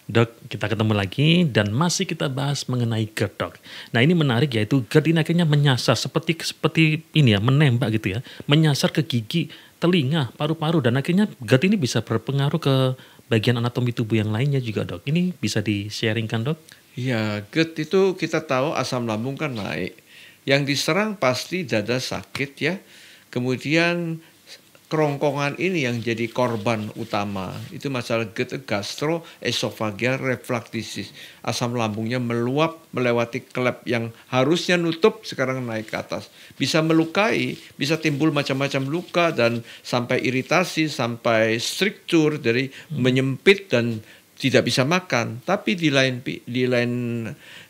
Dok, kita ketemu lagi dan masih kita bahas mengenai GERD, Dok. Nah, ini menarik yaitu GERD ini akhirnya menyasar seperti seperti ini ya, menembak gitu ya, menyasar ke gigi, telinga, paru-paru dan akhirnya GERD ini bisa berpengaruh ke bagian anatomi tubuh yang lainnya juga, Dok. Ini bisa di-sharing-kan, Dok? Ya, GERD itu kita tahu asam lambung kan naik. Yang diserang pasti dada sakit ya. Kemudian kerongkongan ini yang jadi korban utama. Itu masalah GERD, gastroesophageal reflux. Asam lambungnya meluap melewati klep yang harusnya nutup sekarang naik ke atas. Bisa melukai, bisa timbul macam-macam luka dan sampai iritasi, sampai striktur dari menyempit dan tidak bisa makan. Tapi di lain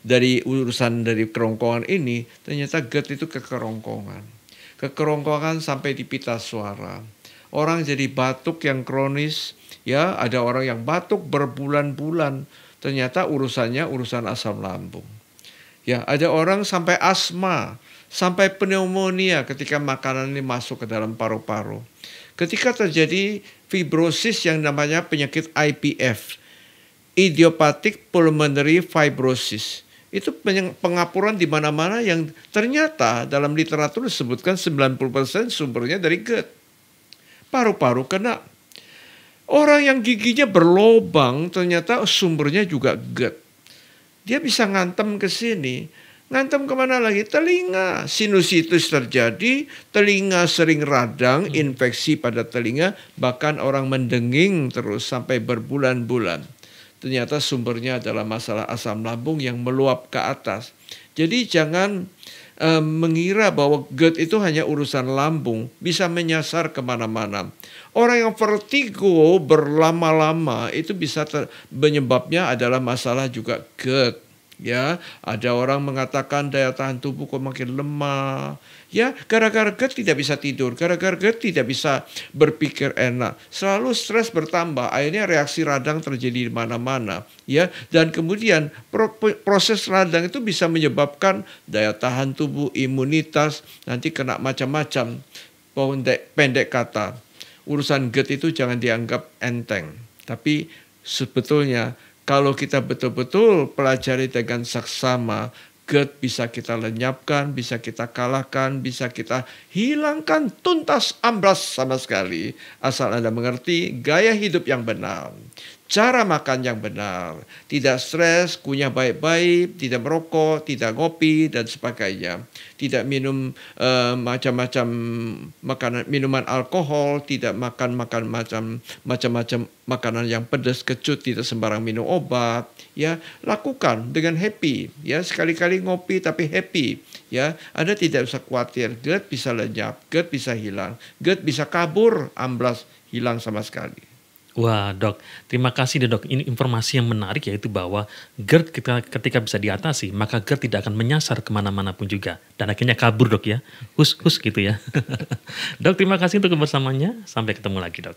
dari urusan dari kerongkongan ini, ternyata GERD itu ke kerongkongan. Ke kerongkongan sampai di pita suara. Orang jadi batuk yang kronis, ya ada orang yang batuk berbulan-bulan. Ternyata urusannya urusan asam lambung. Ya, ada orang sampai asma, sampai pneumonia ketika makanan ini masuk ke dalam paru-paru. Ketika terjadi fibrosis yang namanya penyakit IPF, idiopathic pulmonary fibrosis. Itu pengapuran di mana-mana yang ternyata dalam literatur disebutkan 90% sumbernya dari GERD. Paru-paru kena. Orang yang giginya berlobang ternyata sumbernya juga GERD. Dia bisa ngantem ke sini. Ngantem kemana lagi? Telinga. Sinusitis terjadi, telinga sering radang, infeksi pada telinga, bahkan orang mendenging terus sampai berbulan-bulan. Ternyata sumbernya adalah masalah asam lambung yang meluap ke atas. Jadi jangan mengira bahwa GERD itu hanya urusan lambung, bisa menyasar kemana-mana. Orang yang vertigo berlama-lama itu bisa penyebabnya adalah masalah juga GERD. Ya, ada orang mengatakan daya tahan tubuh kok makin lemah. Ya, gara-gara GERD tidak bisa tidur, gara-gara GERD tidak bisa berpikir enak. Selalu stres bertambah, akhirnya reaksi radang terjadi di mana-mana. Ya, dan kemudian proses radang itu bisa menyebabkan daya tahan tubuh, imunitas, nanti kena macam-macam. Pendek kata, urusan GERD itu jangan dianggap enteng. Tapi sebetulnya kalau kita betul-betul pelajari dengan saksama, GERD bisa kita lenyapkan, bisa kita kalahkan, bisa kita hilangkan tuntas amblas sama sekali. Asal Anda mengerti gaya hidup yang benar, cara makan yang benar, tidak stres, kunyah baik-baik, tidak merokok, tidak ngopi, dan sebagainya. Tidak minum macam-macam makanan, minuman alkohol, tidak makan macam-macam makanan yang pedas, kecut, tidak sembarang minum obat. Ya, lakukan dengan happy. Ya, sekali-kali ngopi tapi happy. Ya, Anda tidak usah khawatir. GERD bisa lenyap, GERD bisa hilang, GERD bisa kabur, amblas, hilang sama sekali. Wah, Dok, terima kasih deh, Dok. Ini informasi yang menarik yaitu bahwa GERD ketika bisa diatasi, maka GERD tidak akan menyasar kemana-mana pun juga. Dan akhirnya kabur, Dok ya. Hus gitu ya. Dok, terima kasih untuk kebersamaannya. Sampai ketemu lagi, Dok.